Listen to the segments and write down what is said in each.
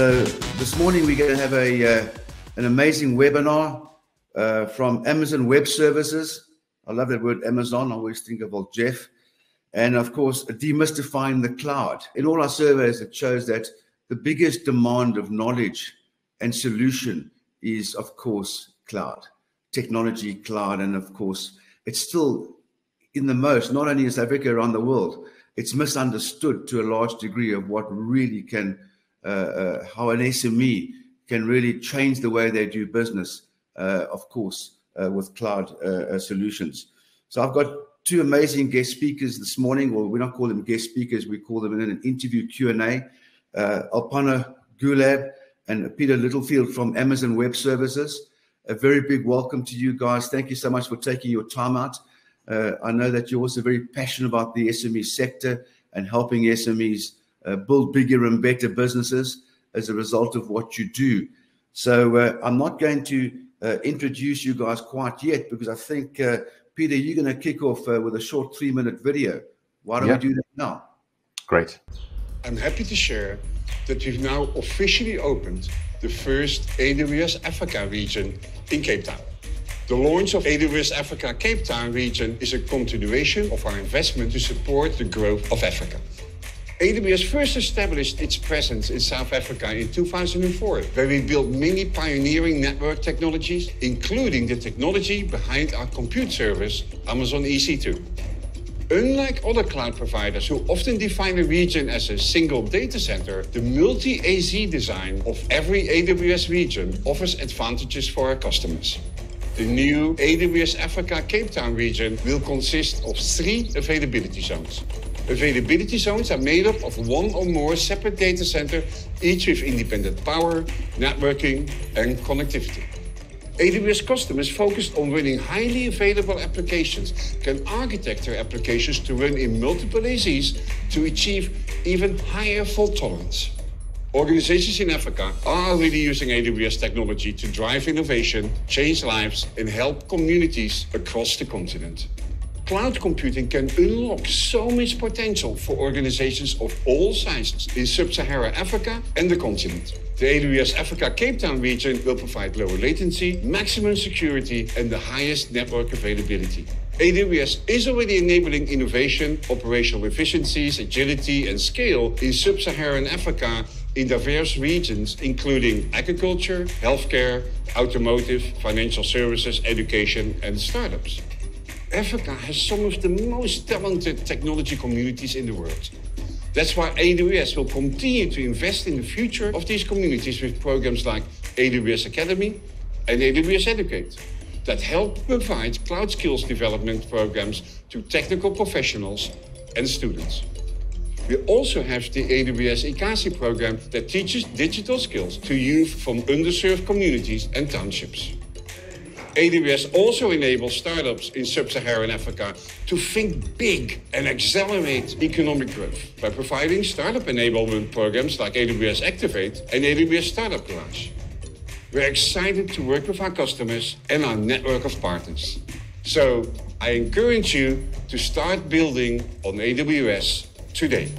So this morning we're going to have an amazing webinar from Amazon Web Services. I love that word Amazon. I always think of old Jeff. And of course, demystifying the cloud. In all our surveys, it shows that the biggest demand of knowledge and solution is, of course, cloud, technology, cloud. And of course, it's still in the most, not only in South Africa, around the world, it's misunderstood to a large degree of what really can, how an SME can really change the way they do business, of course, with cloud solutions. So I've got two amazing guest speakers this morning. Well, we don't call them guest speakers, we call them in an interview Q&A. Alpana Gulab and Peter Littlefield from Amazon Web Services. A very big welcome to you guys. Thank you so much for taking your time out. I know that you're also very passionate about the SME sector and helping SMEs build bigger and better businesses as a result of what you do. So I'm not going to introduce you guys quite yet, because I think, Peter, you're going to kick off with a short 3-minute video. Why don't we do that now? Great. I'm happy to share that we've now officially opened the first AWS Africa region in Cape Town. The launch of AWS Africa Cape Town region is a continuation of our investment to support the growth of Africa. AWS first established its presence in South Africa in 2004, where we built many pioneering network technologies, including the technology behind our compute service, Amazon EC2. Unlike other cloud providers who often define a region as a single data center, the multi-AZ design of every AWS region offers advantages for our customers. The new AWS Africa Cape Town region will consist of 3 availability zones. Availability zones are made up of 1 or more separate data centers, each with independent power, networking, and connectivity. AWS customers focused on running highly available applications can architect their applications to run in multiple AZs to achieve even higher fault tolerance. Organizations in Africa are already using AWS technology to drive innovation, change lives, and help communities across the continent. Cloud computing can unlock so much potential for organizations of all sizes in sub-Saharan Africa and the continent. The AWS Africa Cape Town region will provide lower latency, maximum security, and the highest network availability. AWS is already enabling innovation, operational efficiencies, agility, and scale in sub-Saharan Africa in diverse regions, including agriculture, healthcare, automotive, financial services, education, and startups. Africa has some of the most talented technology communities in the world. That's why AWS will continue to invest in the future of these communities with programs like AWS Academy and AWS Educate that help provide cloud skills development programs to technical professionals and students. We also have the AWS ICASI program that teaches digital skills to youth from underserved communities and townships. AWS also enables startups in sub-Saharan Africa to think big and accelerate economic growth by providing startup enablement programs like AWS Activate and AWS Startup Garage. We're excited to work with our customers and our network of partners. So I encourage you to start building on AWS today.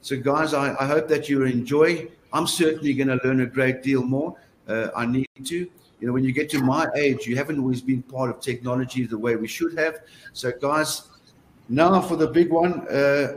So guys, I hope that you enjoy. I'm certainly going to learn a great deal more. I need to. You know, when you get to my age, you haven't always been part of technology the way we should have. So guys, now for the big one,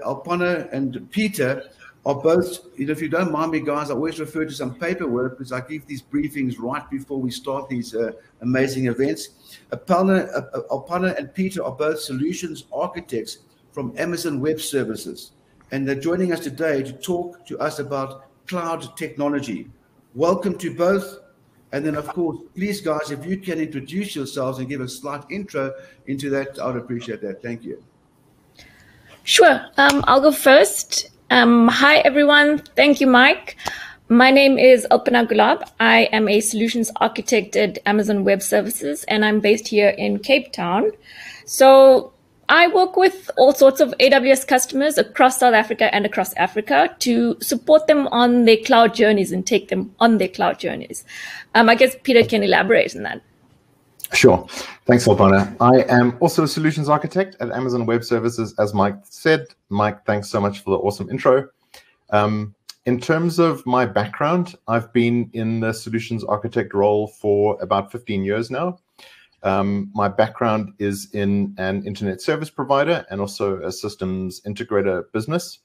Alpana and Peter are both, you know, if you don't mind me, guys, I always refer to some paperwork because I give these briefings right before we start these amazing events. Alpana and Peter are both solutions architects from Amazon Web Services. And they're joining us today to talk to us about cloud technology. Welcome to both. And then, of course, please, guys, if you can introduce yourselves and give a slight intro into that, I would appreciate that. Thank you. Sure. I'll go first. Hi, everyone. Thank you, Mike. My name is Alpana Gulab. I am a solutions architect at Amazon Web Services, and I'm based here in Cape Town. So I work with all sorts of AWS customers across South Africa and across Africa to support them on their cloud journeys and take them on their cloud journeys. I guess Peter can elaborate on that. Sure. Thanks, Alpana. I am also a solutions architect at Amazon Web Services, as Mike said. Mike, thanks so much for the awesome intro. In terms of my background, I've been in the solutions architect role for about 15 years now. My background is in an internet service provider and also a systems integrator business.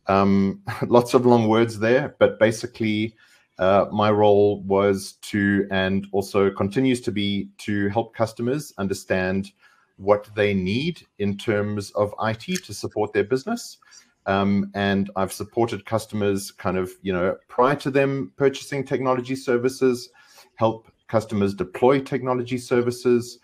Lots of long words there, but basically my role was to, and also continues to be, to help customers understand what they need in terms of IT to support their business. And I've supported customers kind of, prior to them purchasing technology services, help customers deploy technology services,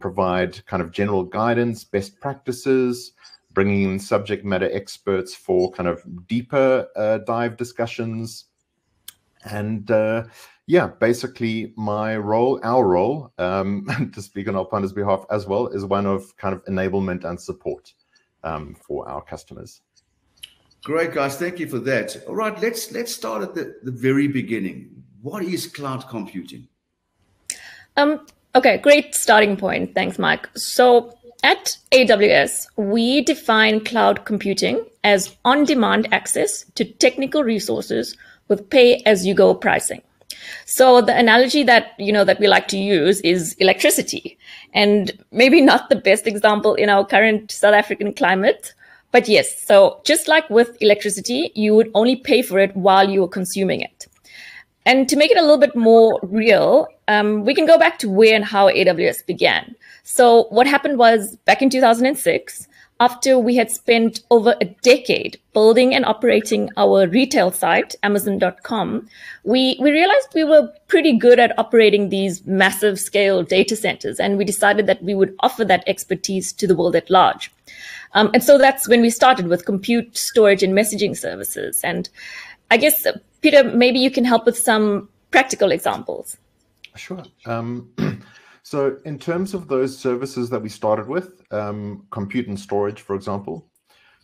provide kind of general guidance, best practices, bringing in subject matter experts for kind of deeper dive discussions. And yeah, basically my role, our role, to speak on Alpana's behalf as well, is one of kind of enablement and support for our customers. Great, guys. Thank you for that. All right, let's start at the very beginning. What is cloud computing? Okay, great starting point. Thanks, Mike. So at AWS, we define cloud computing as on-demand access to technical resources with pay-as-you-go pricing. So the analogy that that we like to use is electricity, and maybe not the best example in our current South African climate. But yes, so just like with electricity, you would only pay for it while you were consuming it. And to make it a little bit more real, we can go back to where and how AWS began. So what happened was back in 2006, after we had spent over a decade building and operating our retail site, Amazon.com, we realized we were pretty good at operating these massive scale data centers. And we decided that we would offer that expertise to the world at large. And so that's when we started with compute, storage, and messaging services. And I guess, Peter, maybe you can help with some practical examples. Sure. So in terms of those services that we started with, compute and storage, for example.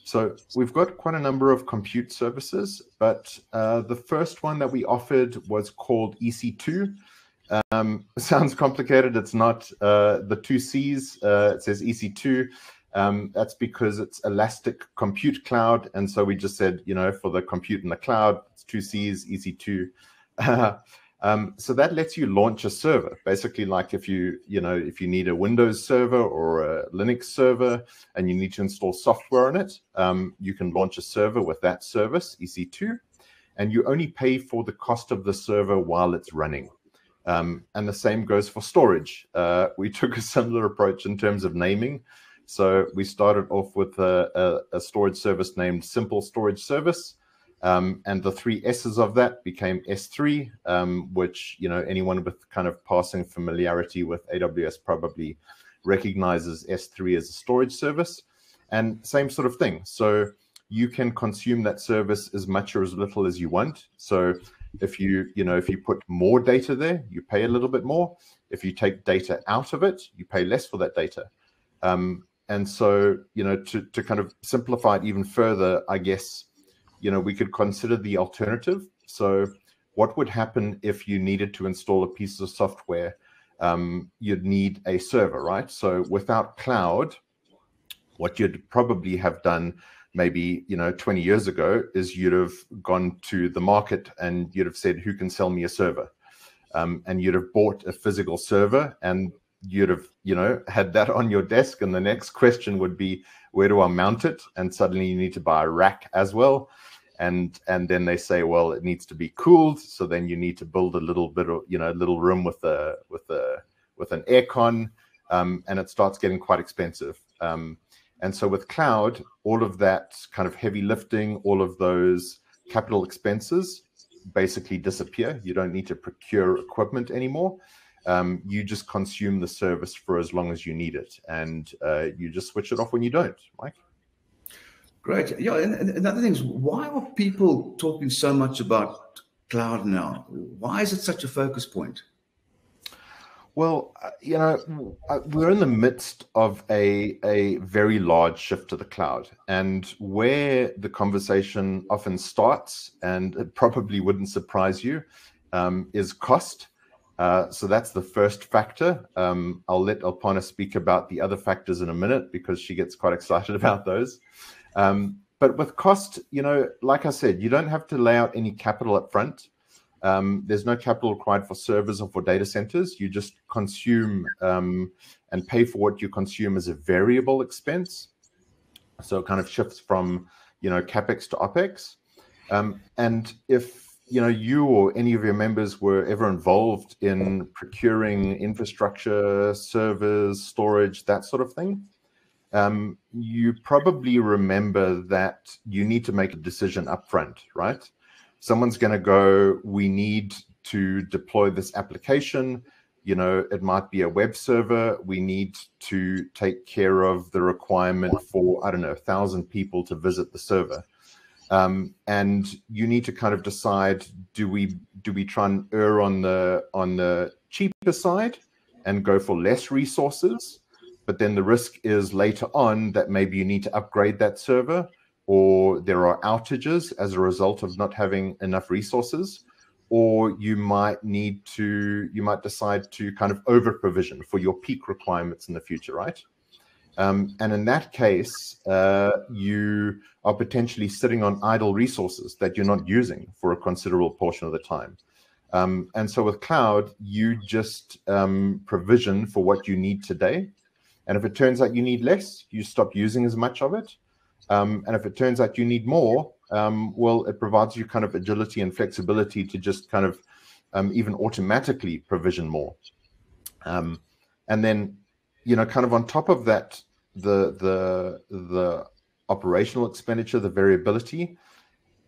So we've got quite a number of compute services, but the first one that we offered was called EC2. Sounds complicated. It's not the two C's. It says EC2. That's because it's Elastic Compute Cloud. And so we just said, for the compute in the cloud, it's two C's, EC2. So that lets you launch a server. Basically, like if you need a Windows server or a Linux server and you need to install software on it, you can launch a server with that service, EC2, and you only pay for the cost of the server while it's running. And the same goes for storage. We took a similar approach in terms of naming. So we started off with a storage service named Simple Storage Service. And the three S's of that became S3, which, anyone with kind of passing familiarity with AWS probably recognizes S3 as a storage service. And same sort of thing. So you can consume that service as much or as little as you want. So if you put more data there, you pay a little bit more. If you take data out of it, you pay less for that data. And so, to kind of simplify it even further, I guess, we could consider the alternative. So what would happen if you needed to install a piece of software? You'd need a server, right? So without cloud, what you'd probably have done maybe, 20 years ago is you'd have gone to the market and you'd have said, who can sell me a server? And you'd have bought a physical server and you'd have, had that on your desk. And the next question would be, where do I mount it? And suddenly you need to buy a rack as well. And then they say, well, it needs to be cooled. So then you need to build a little bit of, a little room with an aircon, and it starts getting quite expensive. And so with cloud, all of that kind of heavy lifting, all of those capital expenses basically disappear. You don't need to procure equipment anymore. You just consume the service for as long as you need it, and you just switch it off when you don't. Mike? Great. Yeah, and another thing is, why are people talking so much about cloud now? Why is it such a focus point? Well, we're in the midst of a very large shift to the cloud, and where the conversation often starts, and it probably wouldn't surprise you, is cost. So that's the first factor. I'll let Alpana speak about the other factors in a minute because she gets quite excited about those. But with cost, like I said, you don't have to lay out any capital up front. There's no capital required for servers or for data centers. You just consume and pay for what you consume as a variable expense. So it kind of shifts from, CapEx to OpEx. And if, you or any of your members were ever involved in procuring infrastructure, servers, storage, that sort of thing, you probably remember that you need to make a decision up front, right? Someone's going to go, we need to deploy this application. It might be a web server. We need to take care of the requirement for, 1,000 people to visit the server. And you need to kind of decide, do we try and err on the cheaper side and go for less resources? But then the risk is later on that maybe you need to upgrade that server, or there are outages as a result of not having enough resources, or you might decide to kind of over provision for your peak requirements in the future, right? And in that case, you are potentially sitting on idle resources that you're not using for a considerable portion of the time. And so with cloud, you just provision for what you need today. And if it turns out you need less, you stop using as much of it. And if it turns out you need more, well, it provides you kind of agility and flexibility to just kind of even automatically provision more. And then, kind of on top of that, the operational expenditure, the variability,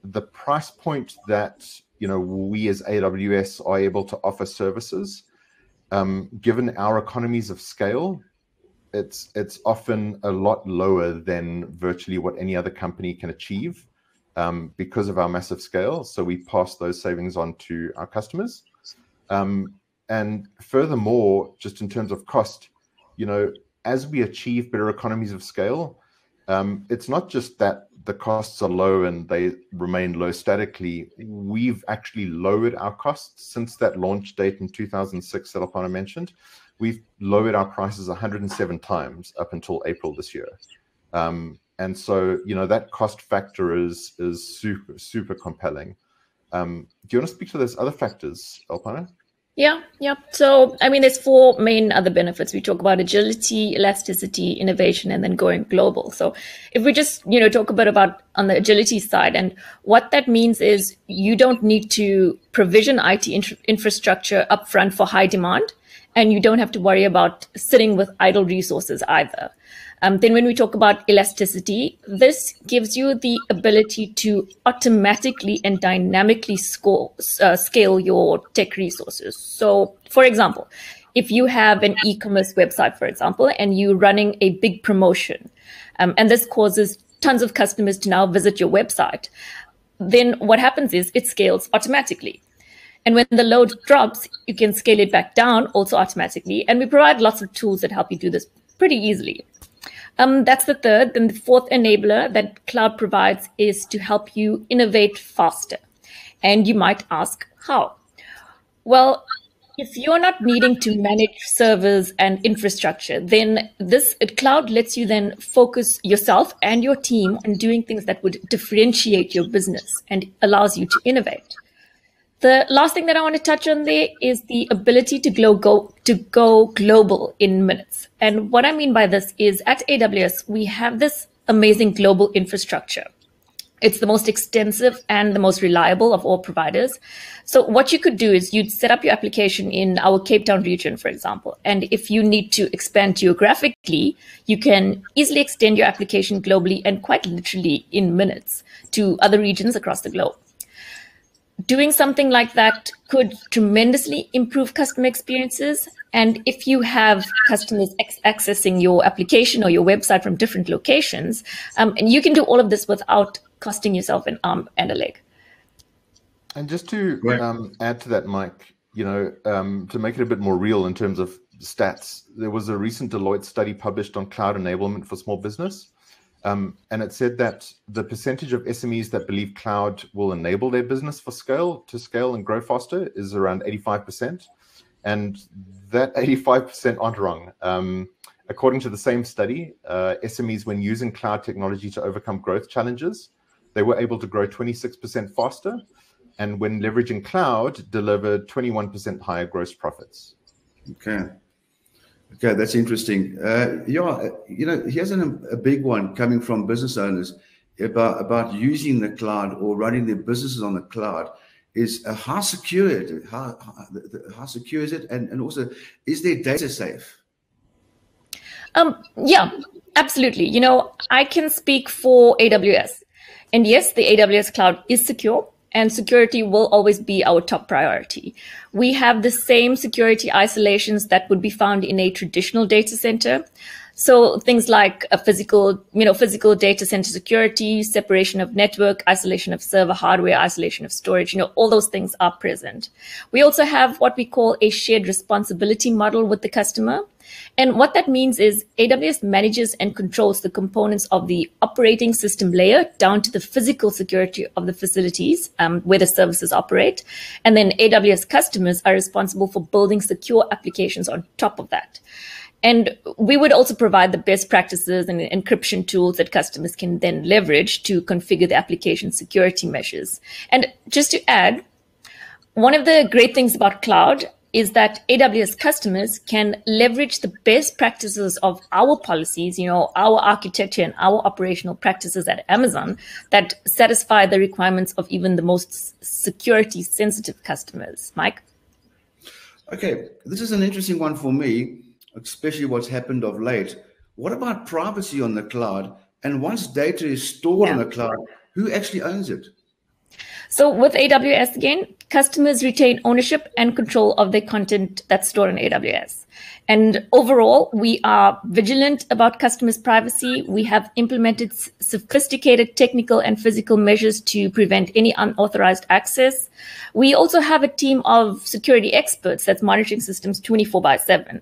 the price point that, we as AWS are able to offer services, given our economies of scale, it's often a lot lower than virtually what any other company can achieve because of our massive scale. So we pass those savings on to our customers. And furthermore, just in terms of cost, as we achieve better economies of scale, it's not just that the costs are low and they remain low statically. We've actually lowered our costs since that launch date in 2006 that Alpana mentioned. We've lowered our prices 107 times up until April this year. And so, that cost factor is super, super compelling. Do you want to speak to those other factors, Alpana? Yeah. So, there's 4 main other benefits. We talk about agility, elasticity, innovation, and then going global. So if we just, talk a bit about on the agility side, and what that means is you don't need to provision IT infrastructure upfront for high demand, and you don't have to worry about sitting with idle resources either. Then when we talk about elasticity, this gives you the ability to automatically and dynamically scale your tech resources. So, for example, if you have an e-commerce website, for example, and you're running a big promotion, and this causes tons of customers to now visit your website, then what happens is it scales automatically. And when the load drops, you can scale it back down also automatically. And we provide lots of tools that help you do this pretty easily. That's the third. Then the fourth enabler that cloud provides is to help you innovate faster. And you might ask, how? Well, if you're not needing to manage servers and infrastructure, then this cloud lets you then focus yourself and your team on doing things that would differentiate your business and allows you to innovate. The last thing that I want to touch on there is the ability to go global in minutes. And what I mean by this is at AWS, we have this amazing global infrastructure. It's the most extensive and the most reliable of all providers. So what you could do is you'd set up your application in our Cape Town region, for example. And if you need to expand geographically, you can easily extend your application globally and quite literally in minutes to other regions across the globe. Doing something like that could tremendously improve customer experiences. And if you have customers accessing your application or your website from different locations, and you can do all of this without costing yourself an arm and a leg. And just to add to that, Mike, to make it a bit more real in terms of stats, there was a recent Deloitte study published on cloud enablement for small business. And it said that the percentage of SMEs that believe cloud will enable their business to scale and grow faster is around 85%. And that 85% aren't wrong. According to the same study, SMEs, when using cloud technology to overcome growth challenges, they were able to grow 26% faster. And when leveraging cloud, delivered 21% higher gross profits. Okay. Okay, that's interesting. Yeah, you know, here's a big one coming from business owners about using the cloud or running their businesses on the cloud. Is how secure it? How secure is it? And also, is their data safe? Yeah, absolutely. You know, I can speak for AWS. And yes, the AWS cloud is secure, and security will always be our top priority. We have the same security isolations that would be found in a traditional data center. So things like a physical data center security, separation of network, isolation of server hardware, isolation of storage, all those things are present. We also have what we call a shared responsibility model with the customer. And what that means is AWS manages and controls the components of the operating system layer down to the physical security of the facilities where the services operate. And then AWS customers are responsible for building secure applications on top of that. And we would also provide the best practices and encryption tools that customers can then leverage to configure the application security measures. And just to add, one of the great things about cloud is that AWS customers can leverage the best practices of our policies, our architecture and our operational practices at Amazon that satisfy the requirements of even the most security sensitive customers. Mike? Okay, this is an interesting one for me, especially what's happened of late. What about privacy on the cloud? And once data is stored on the cloud, who actually owns it? So with AWS, again, customers retain ownership and control of their content that's stored on AWS. And overall, we are vigilant about customers' privacy. We have implemented sophisticated technical and physical measures to prevent any unauthorized access. We also have a team of security experts that's monitoring systems 24/7.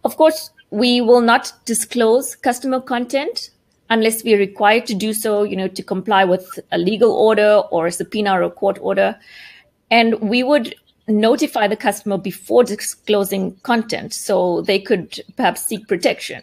Of course, we will not disclose customer content unless we are required to do so, to comply with a legal order or a subpoena or a court order. And we would notify the customer before disclosing content so they could perhaps seek protection.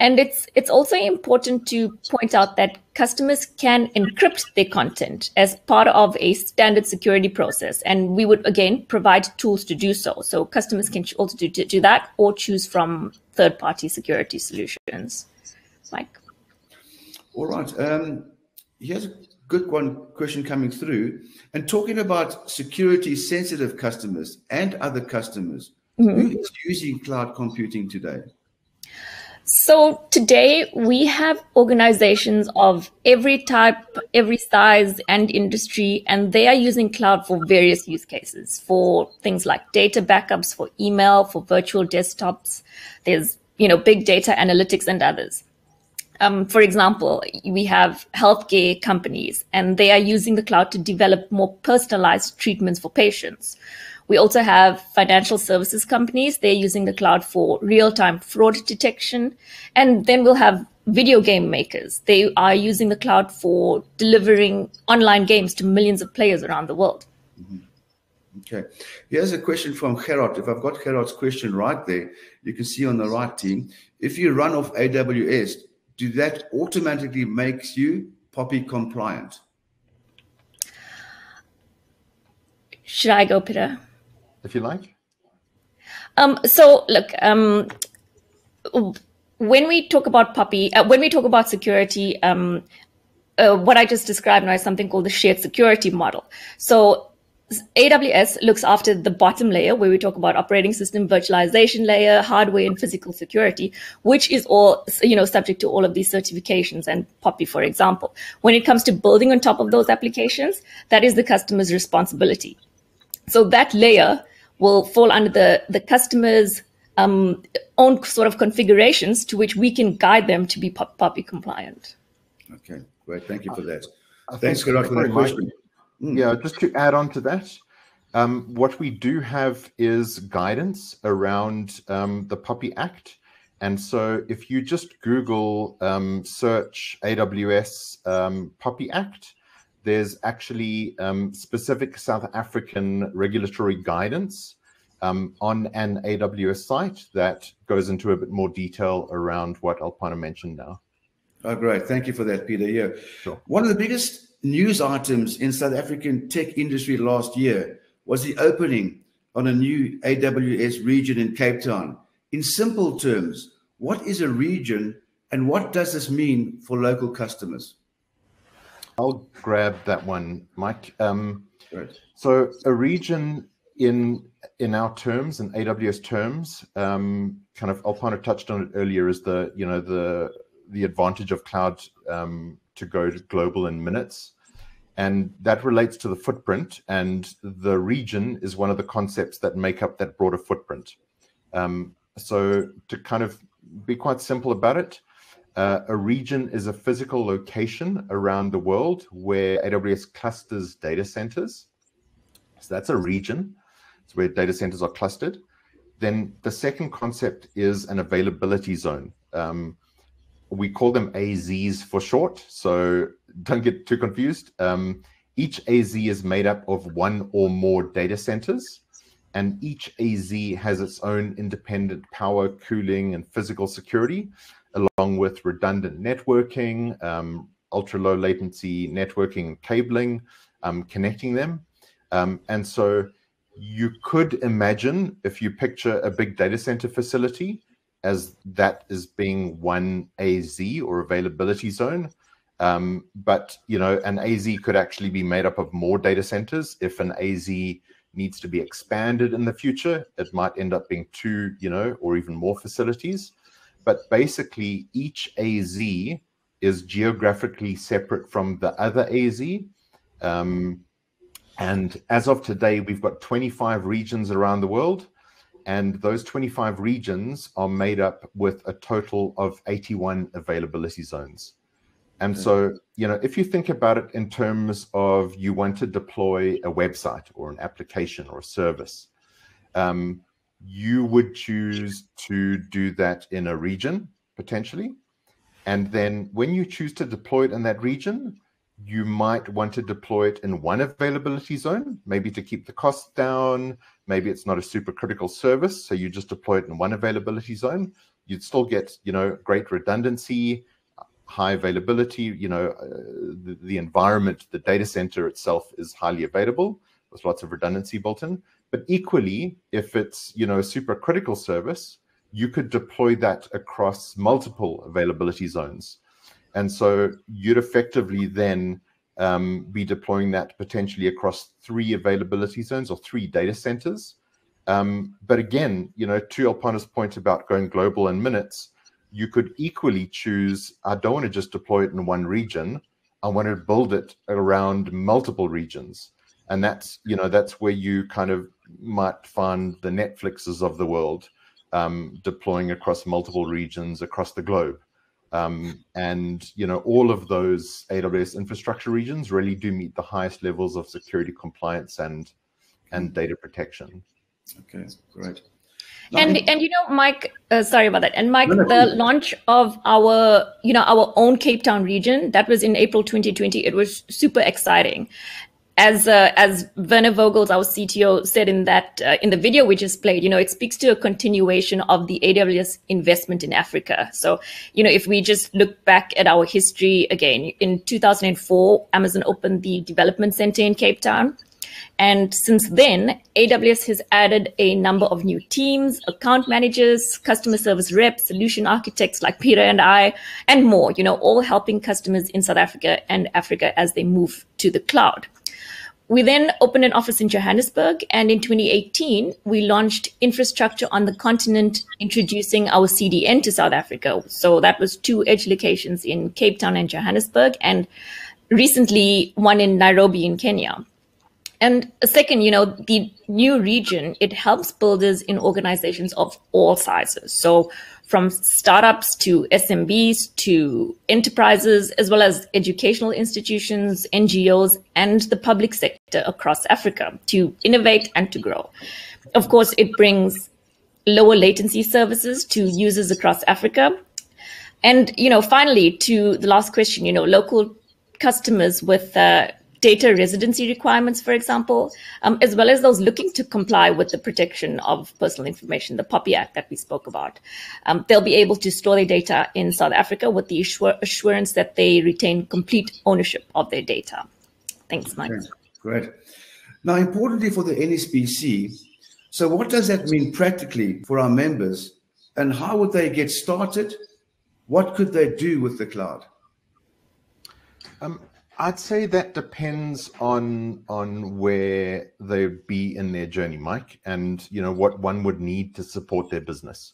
And it's also important to point out that customers can encrypt their content as part of a standard security process. And we would, again, provide tools to do so. So customers can also do that or choose from third-party security solutions. Mike? All right. Here's a good question coming through. And talking about security-sensitive customers and other customers, who is using cloud computing today? So today we have organizations of every type, every size and industry, and they are using cloud for various use cases, for things like data backups, for email, for virtual desktops. There's, big data analytics and others. For example, we have healthcare companies, and they are using the cloud to develop more personalized treatments for patients. We also have financial services companies. They're using the cloud for real-time fraud detection. And then we'll have video game makers. They are using the cloud for delivering online games to millions of players around the world. Okay. Here's a question from Gerard. If I've got Gerard's question right there, you can see on the right, team. If you run off AWS, do that automatically makes you POPI compliant? Should I go, Peter? If you like. So look, when we talk about POPI, when we talk about security, what I just described now is something called the shared security model. So AWS looks after the bottom layer where we talk about operating system, virtualization layer, hardware and physical security, which is all, subject to all of these certifications and POPI, for example. When it comes to building on top of those applications, that is the customer's responsibility. So that layer will fall under the customer's own sort of configurations to which we can guide them to be POPI compliant. Okay, great. Thank you for that. Thanks, Gerard, for that question. Yeah, just to add on to that, what we do have is guidance around the POPI Act. And so if you just Google search AWS POPI Act, there's actually specific South African regulatory guidance on an AWS site that goes into a bit more detail around what Alpana mentioned now. Oh, great. Thank you for that, Peter. Yeah. Sure. One of the biggest news items in South African tech industry last year was the opening on a new AWS region in Cape Town. In simple terms, what is a region and what does this mean for local customers? I'll grab that one, Mike. Right. So a region in our terms, in AWS terms, kind of Alpana touched on it earlier, is the advantage of cloud to go global in minutes. And that relates to the footprint, and the region is one of the concepts that make up that broader footprint. So to kind of be quite simple about it, a region is a physical location around the world where AWS clusters data centers. So that's a region. It's where data centers are clustered. Then the second concept is an availability zone. We call them AZs for short, so don't get too confused. Each AZ is made up of one or more data centers, and each AZ has its own independent power, cooling, and physical security, along with redundant networking, ultra-low latency networking and cabling, connecting them. And so you could imagine, if you picture a big data center facility, as that is being one AZ or availability zone. But, an AZ could actually be made up of more data centers. If an AZ needs to be expanded in the future, it might end up being 2, or even more facilities. But basically, each AZ is geographically separate from the other AZ. And as of today, we've got 25 regions around the world. And those 25 regions are made up with a total of 81 availability zones. And so, if you think about it in terms of you want to deploy a website or an application or a service, you would choose to do that in a region, potentially. And then when you choose to deploy it in that region, you might want to deploy it in one availability zone, maybe to keep the costs down. Maybe it's not a super critical service, so you just deploy it in one availability zone. You'd still get, great redundancy, high availability. The environment, the data center itself is highly available with lots of redundancy built in. But equally, if it's, a super critical service, you could deploy that across multiple availability zones. And so you'd effectively then be deploying that potentially across 3 availability zones or 3 data centers. But again, to Alpana's point about going global in minutes, you could equally choose, I don't want to just deploy it in one region. I want to build it around multiple regions. And that's where you kind of might find the Netflixes of the world deploying across multiple regions across the globe. And all of those AWS infrastructure regions really do meet the highest levels of security compliance and data protection. Okay, great. And Mike, sorry about that. And Mike, the launch of our own Cape Town region, that was in April 2020. It was super exciting. As Werner Vogels, our CTO, said in the video we just played, it speaks to a continuation of the AWS investment in Africa. So, if we just look back at our history again, in 2004, Amazon opened the development center in Cape Town. And since then, AWS has added a number of new teams, account managers, customer service reps, solution architects like Peter and I, and more, all helping customers in South Africa and Africa as they move to the cloud. We then opened an office in Johannesburg, and in 2018, we launched infrastructure on the continent, introducing our CDN to South Africa. So that was 2 edge locations in Cape Town and Johannesburg, and recently one in Nairobi in Kenya. And second, the new region, it helps builders in organizations of all sizes. So from startups to SMBs to enterprises, as well as educational institutions, NGOs, and the public sector across Africa to innovate and to grow. Of course, it brings lower latency services to users across Africa. And, finally, to the last question, local customers with data residency requirements, for example, as well as those looking to comply with the protection of personal information, the POPI Act that we spoke about. They'll be able to store their data in South Africa with the assurance that they retain complete ownership of their data. Thanks, Mike. Okay, great. Now, importantly for the NSBC, so what does that mean practically for our members, and how would they get started? What could they do with the cloud? I'd say that depends on where they be in their journey, Mike, and what one would need to support their business.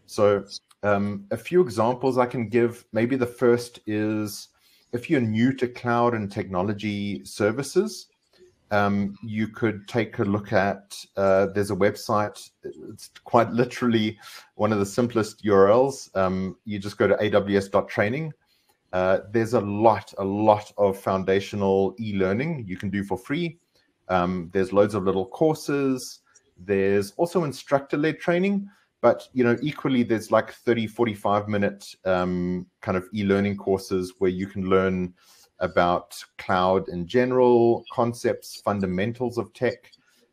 So a few examples I can give. Maybe the first is if you're new to cloud and technology services, you could take a look at, there's a website, it's quite literally one of the simplest URLs. You just go to aws.training. There's a lot of foundational e-learning you can do for free. There's loads of little courses. There's also instructor-led training, but equally there's like 30, 45-minute kind of e-learning courses where you can learn about cloud in general, concepts, fundamentals of tech.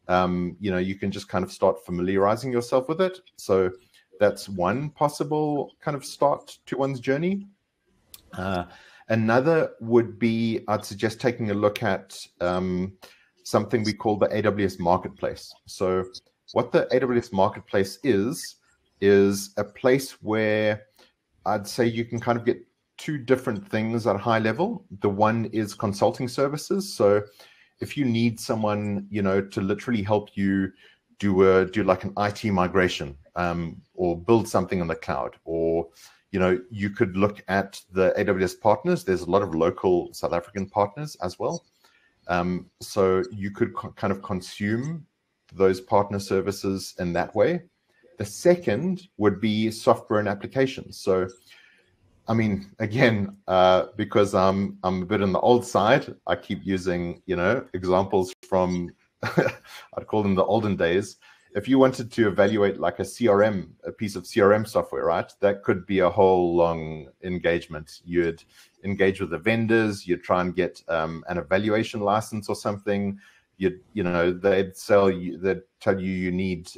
You can just kind of start familiarizing yourself with it. So that's one possible kind of start to one's journey. Another would be, I'd suggest taking a look at something we call the AWS Marketplace. So what the AWS Marketplace is a place where I'd say you can kind of get two different things at a high level. The one is consulting services. So if you need someone, to literally help you do like an IT migration, or build something on the cloud, or you could look at the AWS partners. There's a lot of local South African partners as well. So you could kind of consume those partner services in that way. The second would be software and applications. So, I mean, again, because I'm a bit on the old side, I keep using, examples from, I'd call them the olden days. If you wanted to evaluate like a CRM, a piece of CRM software, right, that could be a whole long engagement. You'd engage with the vendors, you'd try and get an evaluation license or something. They'd tell you you need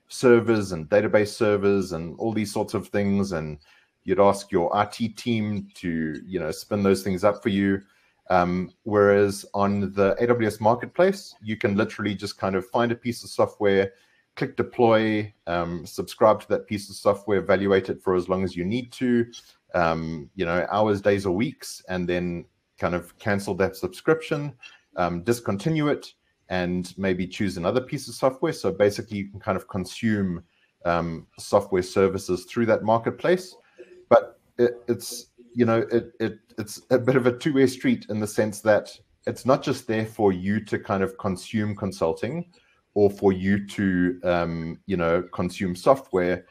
servers and database servers and all these sorts of things, and you'd ask your IT team to spin those things up for you. Whereas on the AWS Marketplace, you can literally just kind of find a piece of software, click deploy, subscribe to that piece of software, evaluate it for as long as you need to, hours, days, or weeks, and then kind of cancel that subscription, discontinue it, and maybe choose another piece of software. So basically, you can kind of consume software services through that marketplace. But it's a bit of a two-way street in the sense that it's not just there for you to kind of consume consulting or for you to, consume software.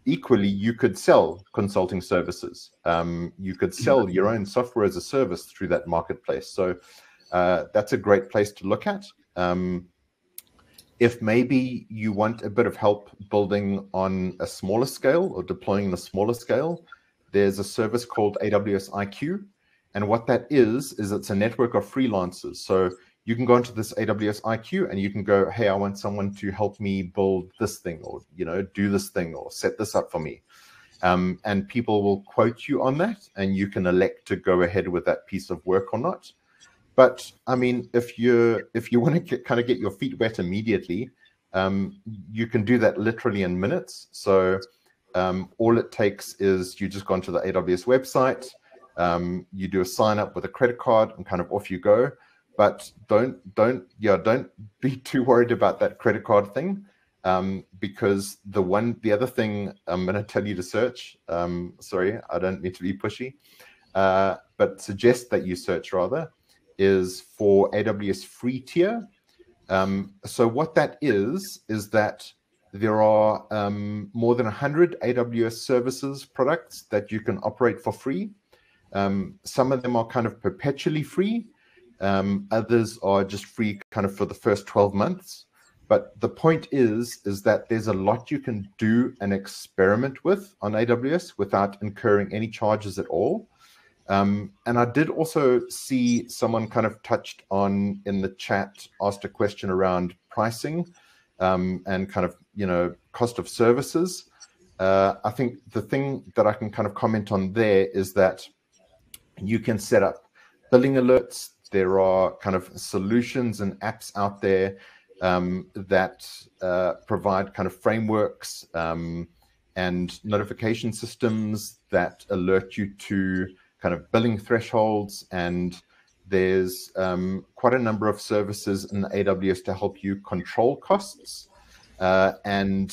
Equally, you could sell consulting services. You could sell your own software as a service through that marketplace. So that's a great place to look at. If maybe you want a bit of help building on a smaller scale or deploying on a smaller scale, there's a service called AWS IQ. And what that is it's a network of freelancers. So you can go into this AWS IQ and you can go, hey, I want someone to help me build this thing, or, do this thing, or set this up for me. And people will quote you on that, and you can elect to go ahead with that piece of work or not. But I mean, if you want to kind of get your feet wet immediately, you can do that literally in minutes. So all it takes is you just go onto the AWS website, you do a sign up with a credit card, and kind of off you go. But don't be too worried about that credit card thing, because the other thing I'm going to tell you to search. Sorry, I don't mean to be pushy, but suggest that you search rather, is for AWS free tier. So what that is that there are more than 100 AWS services products that you can operate for free. Some of them are kind of perpetually free. Others are just free kind of for the first 12 months. But the point is that there's a lot you can do and experiment with on AWS without incurring any charges at all. And I did also see someone kind of touched on in the chat, asked a question around pricing and kind of, cost of services. I think the thing that I can kind of comment on there is that you can set up billing alerts. There are kind of solutions and apps out there that provide kind of frameworks and notification systems that alert you to kind of billing thresholds. And there's quite a number of services in AWS to help you control costs. And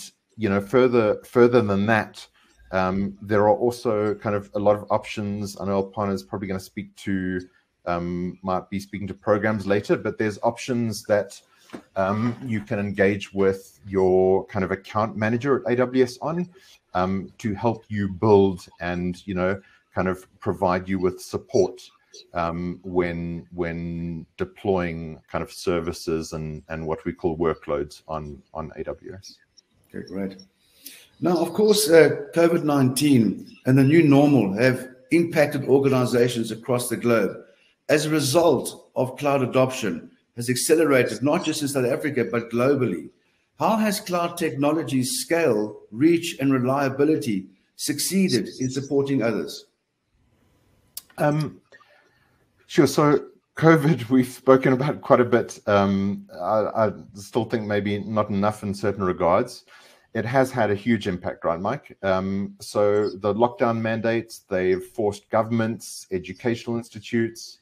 further than that, there are also kind of a lot of options. I know Alpana is probably going to speak to, might be speaking to programs later, but there's options that you can engage with your kind of account manager at AWS on to help you build and, kind of provide you with support when deploying kind of services and what we call workloads on AWS. Okay, great. Now, of course, COVID-19 and the new normal have impacted organizations across the globe. As a result of cloud adoption has accelerated, not just in South Africa, but globally. How has cloud technology's scale, reach, and reliability succeeded in supporting others? Sure. So COVID, we've spoken about quite a bit. I still think maybe not enough in certain regards. It has had a huge impact, right, Mike? So the lockdown mandates, they've forced governments, educational institutes,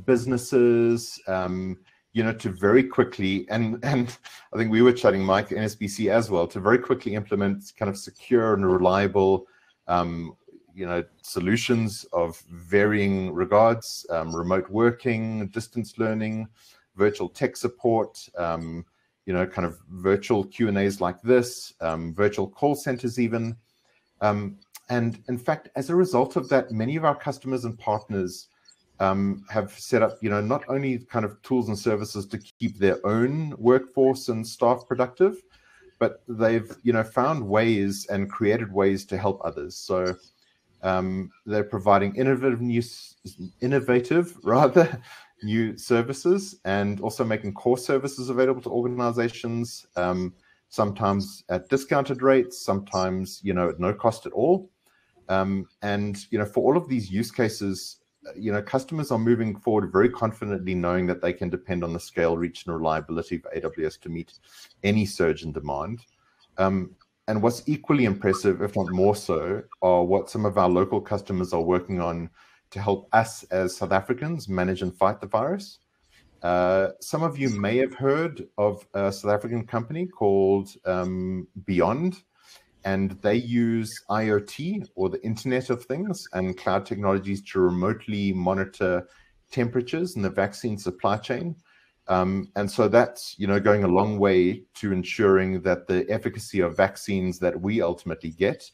businesses, to very quickly, and I think we were chatting, Mike, NSBC as well, to very quickly implement kind of secure and reliable solutions of varying regards, remote working, distance learning, virtual tech support, kind of virtual Q&As like this, virtual call centers even. And in fact, as a result of that, many of our customers and partners have set up, not only kind of tools and services to keep their own workforce and staff productive, but they've, found ways and created ways to help others. So they're providing innovative new services, and also making core services available to organizations, sometimes at discounted rates, sometimes, at no cost at all. And, for all of these use cases, customers are moving forward very confidently, knowing that they can depend on the scale, reach, and reliability of AWS to meet any surge in demand. And what's equally impressive, if not more so, are what some of our local customers are working on to help us as South Africans manage and fight the virus. Some of you may have heard of a South African company called Beyond, and they use IoT, or the Internet of Things, and cloud technologies to remotely monitor temperatures in the vaccine supply chain. And so that's, going a long way to ensuring that the efficacy of vaccines that we ultimately get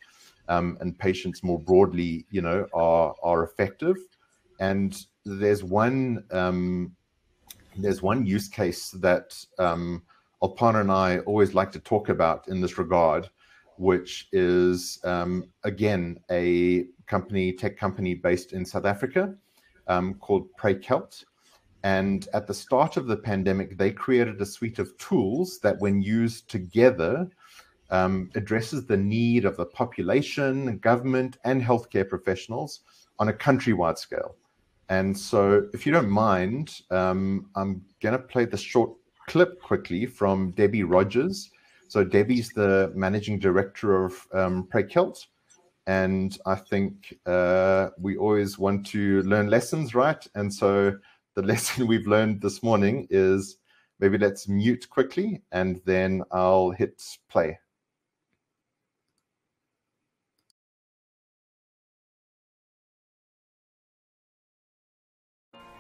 and patients more broadly, are effective. And there's one use case that Alpana and I always like to talk about in this regard, which is, again, a tech company based in South Africa called PrayKelt. And at the start of the pandemic, they created a suite of tools that, when used together, addresses the need of the population, government, and healthcare professionals on a countrywide scale. And so, if you don't mind, I'm going to play the short clip quickly from Debbie Rogers. So Debbie's the managing director of PrayKelt. And I think we always want to learn lessons, right? And so the lesson we've learned this morning is, maybe let's mute quickly and then I'll hit play.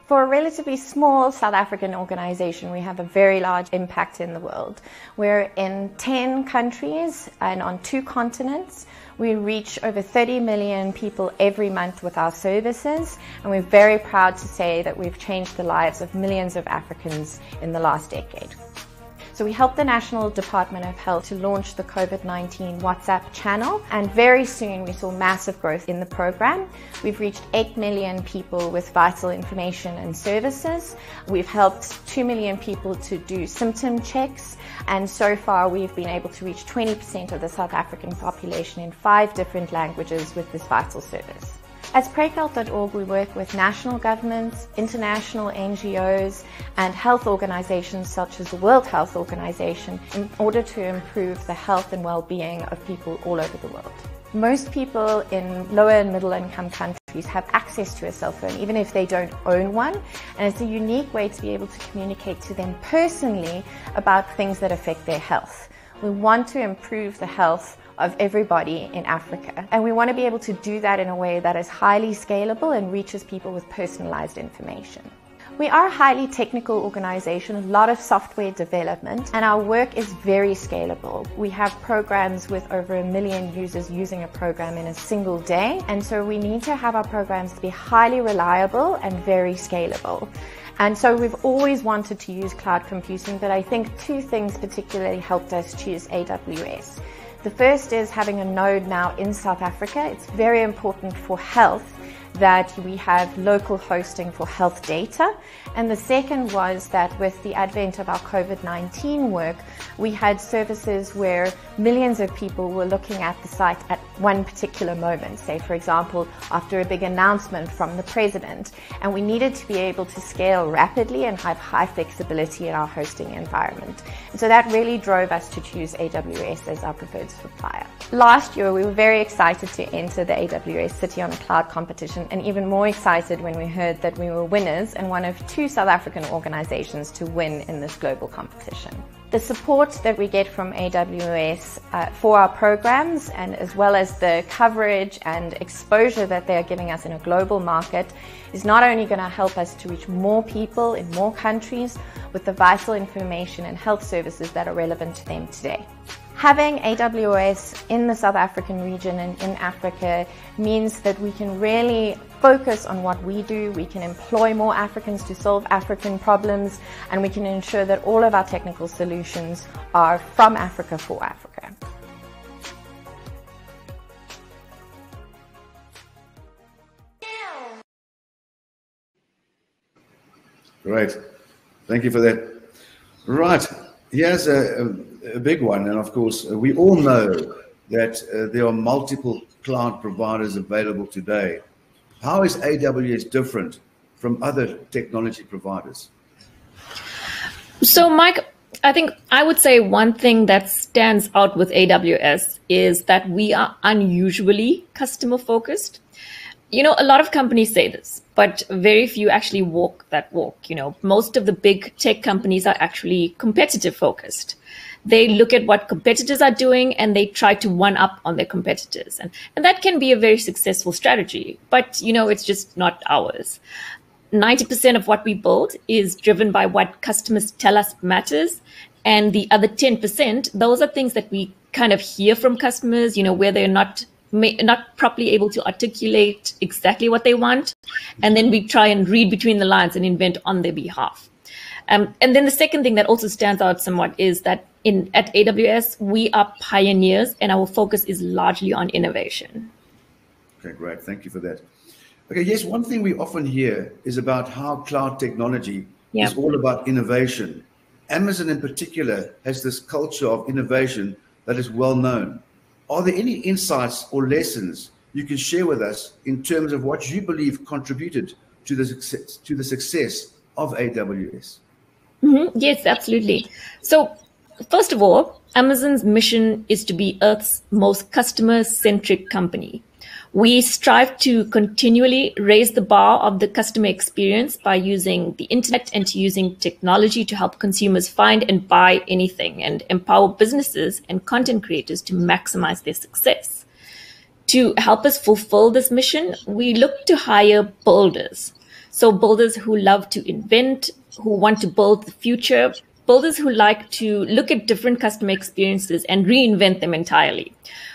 For a relatively small South African organization, we have a very large impact in the world. We're in 10 countries and on 2 continents. We reach over 30 million people every month with our services, and we're very proud to say that we've changed the lives of millions of Africans in the last decade. So we helped the National Department of Health to launch the COVID-19 WhatsApp channel, and very soon we saw massive growth in the program. We've reached 8 million people with vital information and services. We've helped 2 million people to do symptom checks, and so far we've been able to reach 20% of the South African population in 5 different languages with this vital service. As Preekhealth.org, we work with national governments, international NGOs, and health organizations such as the World Health Organization in order to improve the health and well-being of people all over the world. Most people in lower and middle income countries have access to a cell phone, even if they don't own one, and it's a unique way to be able to communicate to them personally about things that affect their health. We want to improve the health of everybody in Africa, and we want to be able to do that in a way that is highly scalable and reaches people with personalized information. We are a highly technical organization, a lot of software development, and our work is very scalable. We have programs with over 1 million users using a program in a single day, and so we need to have our programs to be highly reliable and very scalable. And so we've always wanted to use cloud computing, but I think 2 things particularly helped us choose AWS. The first is having a node now in South Africa. It's very important for health that we have local hosting for health data. And the second was that with the advent of our COVID-19 work, we had services where millions of people were looking at the site at one particular moment, say for example, after a big announcement from the president. And we needed to be able to scale rapidly and have high flexibility in our hosting environment. And so that really drove us to choose AWS as our preferred supplier. Last year, we were very excited to enter the AWS City on a Cloud competition, and even more excited when we heard that we were winners and one of 2 South African organizations to win in this global competition. The support that we get from AWS for our programs, and as well as the coverage and exposure that they are giving us in a global market, is not only going to help us to reach more people in more countries with the vital information and health services that are relevant to them today. Having AWS in the South African region and in Africa means that we can really focus on what we do, we can employ more Africans to solve African problems, and we can ensure that all of our technical solutions are from Africa for Africa. Great. Thank you for that. Right. Here's a big one. And of course, we all know that there are multiple cloud providers available today. How is AWS different from other technology providers? So, Mike, I think I would say one thing that stands out with AWS is that we are unusually customer focused. You know, a lot of companies say this, but very few actually walk that walk. You know, most of the big tech companies are actually competitive focused. They look at what competitors are doing and they try to one up on their competitors. And that can be a very successful strategy, but, you know, it's just not ours. 90% of what we build is driven by what customers tell us matters. And the other 10%, those are things that we kind of hear from customers, you know, where they're not properly able to articulate exactly what they want. And then we try and read between the lines and invent on their behalf. And then the second thing that also stands out somewhat is that at AWS, we are pioneers and our focus is largely on innovation. Okay, great. Thank you for that. Okay, yes, one thing we often hear is about how cloud technology is all about innovation. Amazon in particular has this culture of innovation that is well known. Are there any insights or lessons you can share with us in terms of what you believe contributed to the success of AWS? Mm-hmm. Yes, absolutely. So first of all, Amazon's mission is to be Earth's most customer-centric company. We strive to continually raise the bar of the customer experience by using the internet and to using technology to help consumers find and buy anything and empower businesses and content creators to maximize their success. To help us fulfill this mission, we look to hire builders. So builders who love to invent, who want to build the future, builders who like to look at different customer experiences and reinvent them entirely.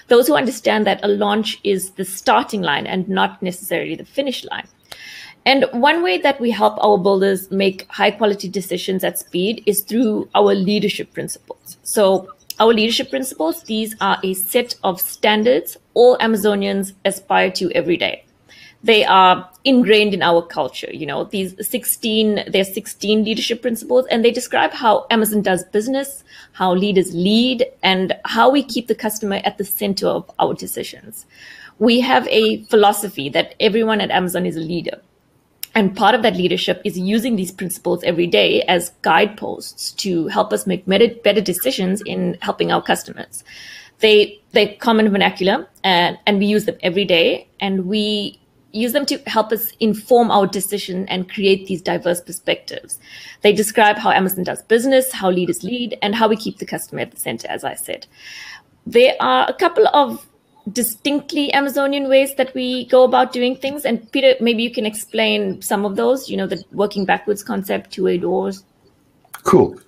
Those who understand that a launch is the starting line and not necessarily the finish line. And one way that we help our builders make high quality decisions at speed is through our leadership principles. So our leadership principles, these are a set of standards all Amazonians aspire to every day. They are ingrained in our culture. There's 16 leadership principles, and they describe how Amazon does business, how leaders lead, and how we keep the customer at the center of our decisions. We have a philosophy that everyone at Amazon is a leader. And part of that leadership is using these principles every day as guideposts to help us make better decisions in helping our customers. They're common vernacular, and we use them every day, and we use them to help us inform our decision and create these diverse perspectives. They describe how Amazon does business, how leaders lead, and how we keep the customer at the center, as I said. There are a couple of distinctly Amazonian ways that we go about doing things. And Peter, maybe you can explain some of those, the working backwards concept, two-way doors. Cool.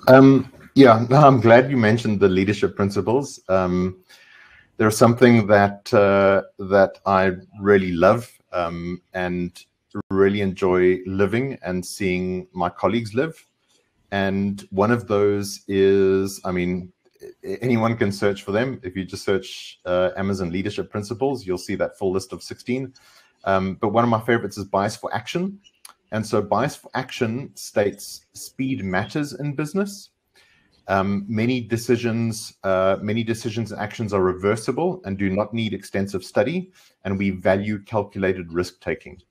Yeah, no, I'm glad you mentioned the leadership principles. They're something that I really love and really enjoy living and seeing my colleagues live. And one of those is, anyone can search for them. If you just search Amazon leadership principles, you'll see that full list of 16. But one of my favorites is bias for action. And so bias for action states speed matters in business. Many decisions and actions are reversible and do not need extensive study, and we value calculated risk-taking.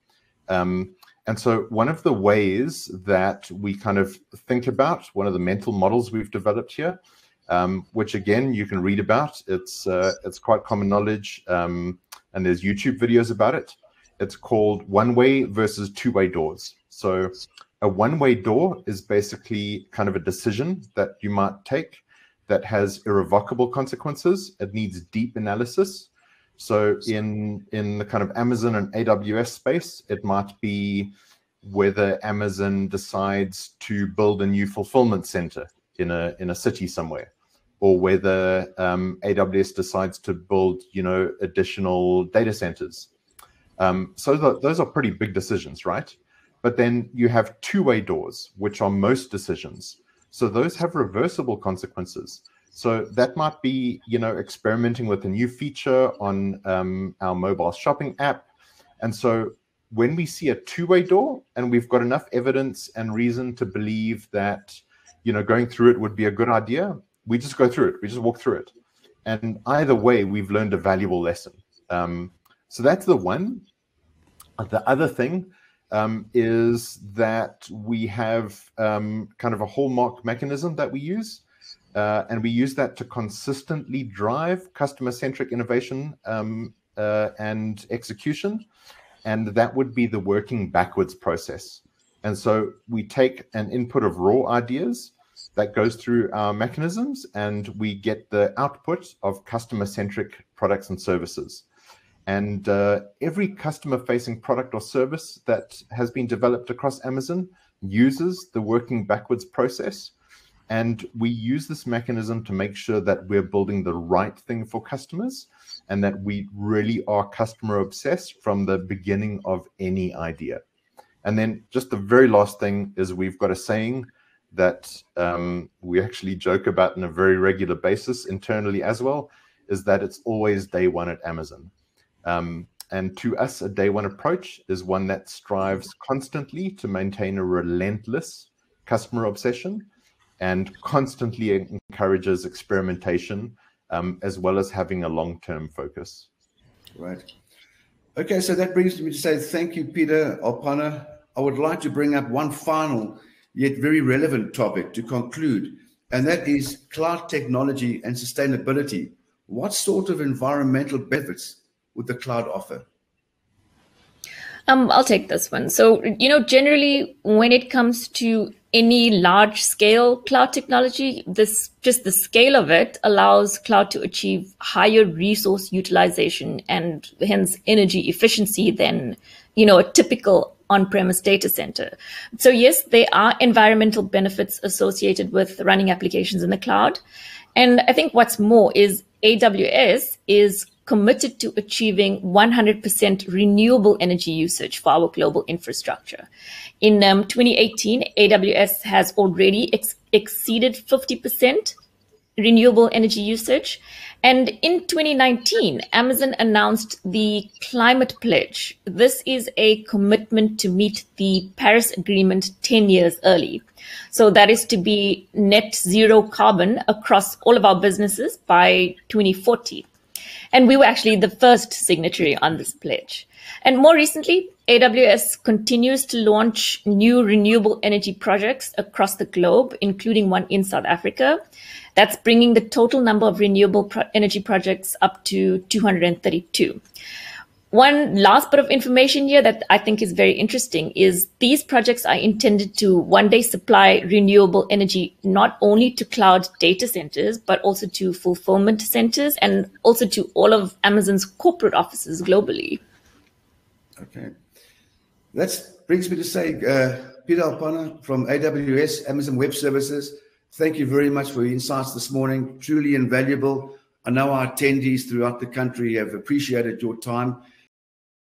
And so one of the ways that we kind of think about, one of the mental models we've developed here, which again, you can read about, it's quite common knowledge, and there's YouTube videos about it. It's called one-way versus two-way doors. So a one-way door is basically kind of a decision that you might take that has irrevocable consequences. It needs deep analysis. So in the kind of Amazon and AWS space, it might be whether Amazon decides to build a new fulfillment center in a city somewhere, or whether AWS decides to build additional data centers. So those are pretty big decisions, right? But then you have two-way doors, which are most decisions. So those have reversible consequences. So that might be, experimenting with a new feature on our mobile shopping app. And so when we see a two-way door and we've got enough evidence and reason to believe that, going through it would be a good idea, we just go through it. We just walk through it. And either way, we've learned a valuable lesson. So that's the one. The other thing is that we have kind of a hallmark mechanism that we use, and we use that to consistently drive customer-centric innovation and execution, and that would be the working backwards process. And so we take an input of raw ideas that goes through our mechanisms, and we get the output of customer-centric products and services. And every customer-facing product or service that has been developed across Amazon uses the working backwards process. And we use this mechanism to make sure that we're building the right thing for customers and that we really are customer obsessed from the beginning of any idea. And then just the very last thing is we've got a saying that we actually joke about on a very regular basis internally as well, is that it's always day one at Amazon. And to us, a day one approach is one that strives constantly to maintain a relentless customer obsession and constantly encourages experimentation, as well as having a long-term focus. Right. Okay, so that brings me to say thank you, Peter Alpana. I would like to bring up one final yet very relevant topic to conclude, and that is cloud technology and sustainability. What sort of environmental benefits would the cloud offer? I'll take this one. So, generally, when it comes to any large scale cloud technology, just the scale of it allows cloud to achieve higher resource utilization and hence energy efficiency than, a typical on-premise data center. So yes, there are environmental benefits associated with running applications in the cloud. And I think what's more is AWS is committed to achieving 100% renewable energy usage for our global infrastructure. In 2018, AWS has already exceeded 50% renewable energy usage. And in 2019, Amazon announced the Climate Pledge. This is a commitment to meet the Paris Agreement 10 years early. So that is to be net zero carbon across all of our businesses by 2040. And we were actually the first signatory on this pledge. And more recently, AWS continues to launch new renewable energy projects across the globe, including one in South Africa. That's bringing the total number of renewable energy projects up to 232. One last bit of information here that I think is very interesting is these projects are intended to one day supply renewable energy not only to cloud data centers, but also to fulfillment centers and also to all of Amazon's corporate offices globally. Okay. That brings me to say, Peter Alpana from AWS, Amazon Web Services, thank you very much for your insights this morning. Truly invaluable. I know our attendees throughout the country have appreciated your time.